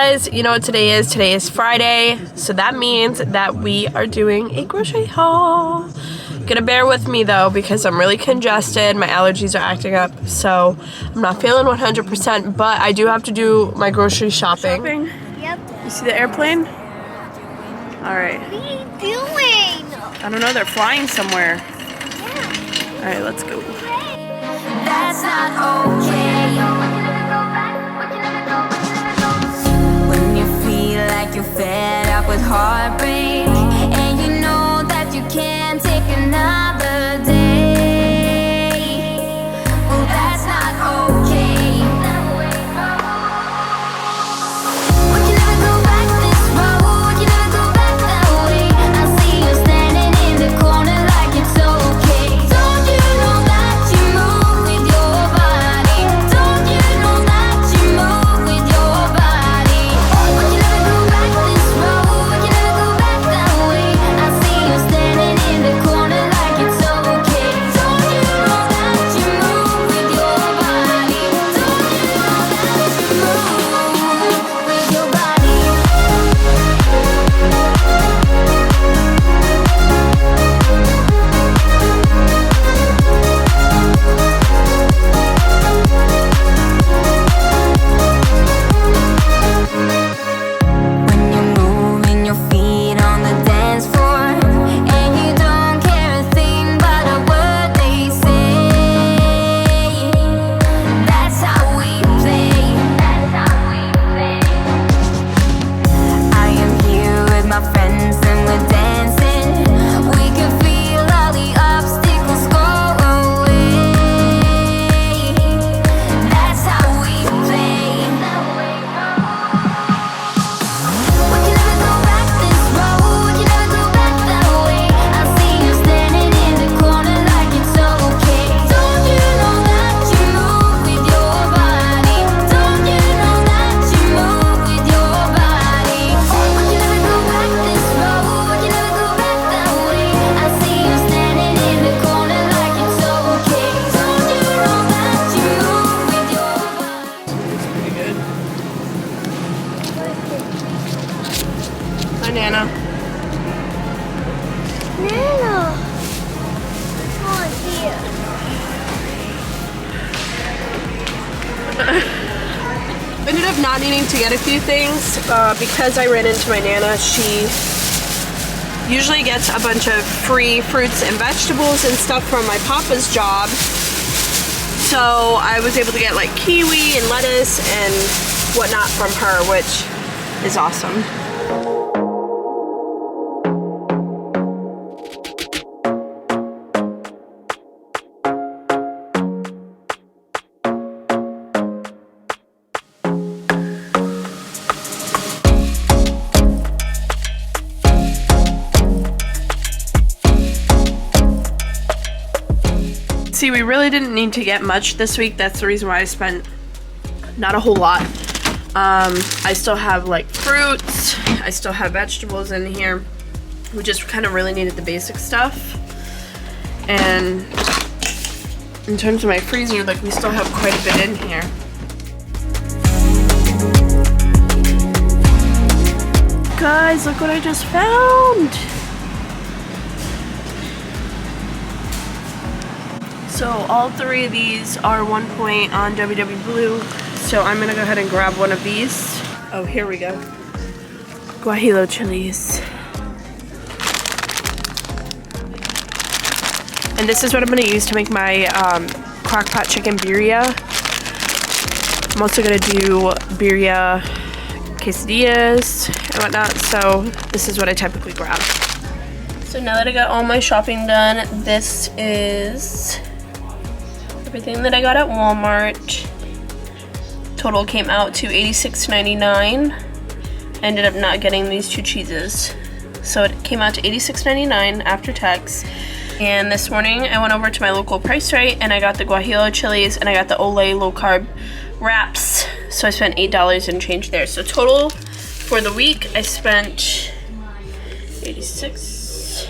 guys, you know what today is? Today is Friday, so that means that we are doing a grocery haul. Gonna bear with me though because I'm really congested, my allergies are acting up, so I'm not feeling 100%, but I do have to do my grocery shopping. Yep. You see the airplane? Alright. What are you doing? I don't know, they're flying somewhere. Yeah. Alright, let's go. That's not okay. When you feel like you're fed up with heartbreak, and you know that you can't take another day. Well, that's not okay. We can never go back this road. You never go back that way. I see you standing in the corner like it's okay. Don't you know that you move with your body? Don't you know that you move with your body? We can never go back this road. You never go back that way. I see you standing in the corner like it's okay. Don't you know that you move with your body? Don't you know that you move with your body? When you're moving your feet on the dance floor, and you don't care a thing about a word they say. That's how we play. That's how we play. I am here with my friends and we're dancing. We can feel all the obstacles go away. That's how we play. We can never go back this road. You never go back that way. I see you standing in the corner like it's okay. Don't you know that you move with your body? Don't you know that you move with your body? We can never go back this road. You never go back that way. I see you standing in the corner like it's okay. Don't you know that you move with your body? Pretty good. Hi, Nana. Nana. Oh, dear. Ended up not needing to get a few things because I ran into my Nana. She usually gets a bunch of free fruits and vegetables and stuff from my papa's job. So I was able to get like kiwi and lettuce and whatnot from her, which is awesome. See, we really didn't need to get much this week. That's the reason why I spent not a whole lot. I still have like fruits, I still have vegetables in here. We just kind of really needed the basic stuff. And in terms of my freezer, like we still have quite a bit in here. Guys, look what I just found. So all three of these are 1 point on WW Blue. So I'm gonna go ahead and grab one of these. Oh, here we go. Guajillo chilies. And this is what I'm gonna use to make my crock pot chicken birria. I'm also gonna do birria quesadillas and whatnot. So this is what I typically grab. So now that I got all my shopping done, this is everything that I got at Walmart. Total came out to $86.99. Ended up not getting these two cheeses. So it came out to $86.99 after tax. And this morning I went over to my local Price Rite and I got the Guajillo chilies and I got the Olay low carb wraps. So I spent $8 and change there. So total for the week I spent 86,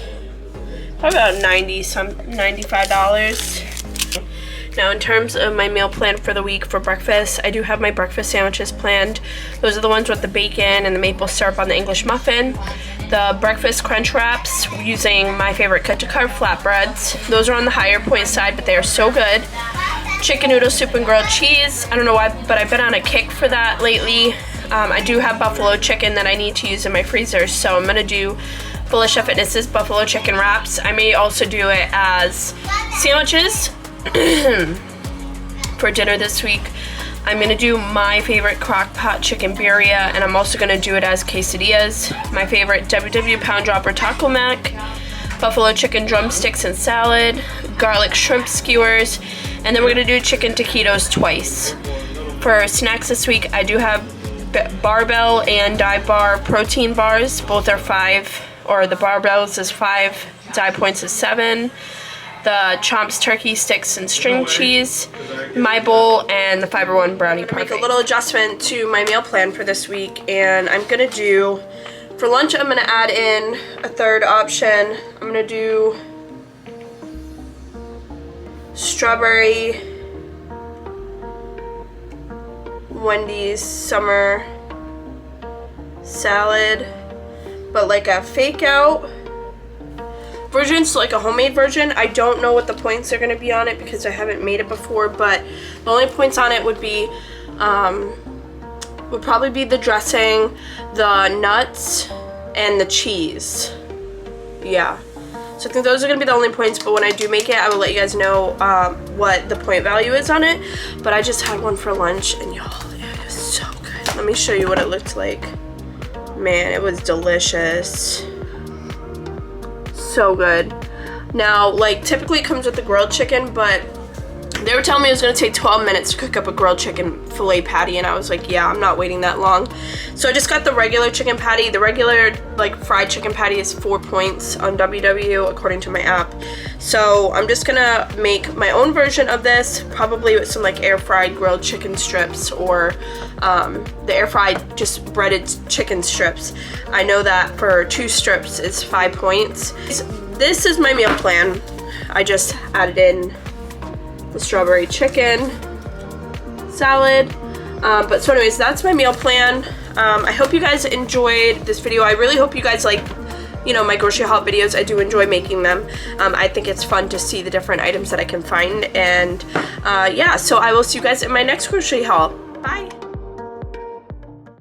probably about $95. Now in terms of my meal plan for the week for breakfast, I do have my breakfast sandwiches planned. Those are the ones with the bacon and the maple syrup on the English muffin. The breakfast crunch wraps using my favorite cut to carve flatbreads. Those are on the higher point side, but they are so good. Chicken noodle soup and grilled cheese. I don't know why, but I've been on a kick for that lately. I do have buffalo chicken that I need to use in my freezer, so I'm gonna do Felicia Fitness's buffalo chicken wraps. I may also do it as sandwiches for dinner this week. I'm gonna do my favorite crock pot chicken birria, and I'm also gonna do it as quesadillas. My favorite WW Pound Dropper Taco Mac, buffalo chicken drumsticks and salad, garlic shrimp skewers, and then we're gonna do chicken taquitos twice. For snacks this week, I do have Barbell and Dive Bar protein bars. Both are 5, or the Barbells is 5, Dive Points is 7. The Chomps turkey sticks and string cheese, my bowl, and the Fiber One brownie parfait. Make a little adjustment to my meal plan for this week, and I'm gonna do, for lunch I'm gonna add in a third option. I'm gonna do strawberry Wendy's summer salad, but like a fake out version, so like a homemade version. I don't know what the points are going to be on it because I haven't made it before, but the only points on it would be would probably be the dressing, the nuts, and the cheese. Yeah, so I think those are going to be the only points, but when I do make it, I will let you guys know what the point value is on it. But I just had one for lunch, and y'all, it is so good. Let me show you what it looked like. Man, it was delicious. So good. Now, like, typically it comes with the grilled chicken, but they were telling me it was going to take 12 minutes to cook up a grilled chicken filet patty, and I was like, yeah, I'm not waiting that long. So I just got the regular chicken patty. The regular, like, fried chicken patty is 4 points on WW according to my app. So I'm just gonna make my own version of this, probably with some like air fried grilled chicken strips, or the air fried just breaded chicken strips. I know that for 2 strips it's 5 points. This is my meal plan. I just added in the strawberry chicken salad. But so anyways, that's my meal plan. I hope you guys enjoyed this video. I really hope you guys like, you know, my grocery haul videos. I do enjoy making them. I think it's fun to see the different items that I can find. And yeah, so I will see you guys in my next grocery haul. Bye.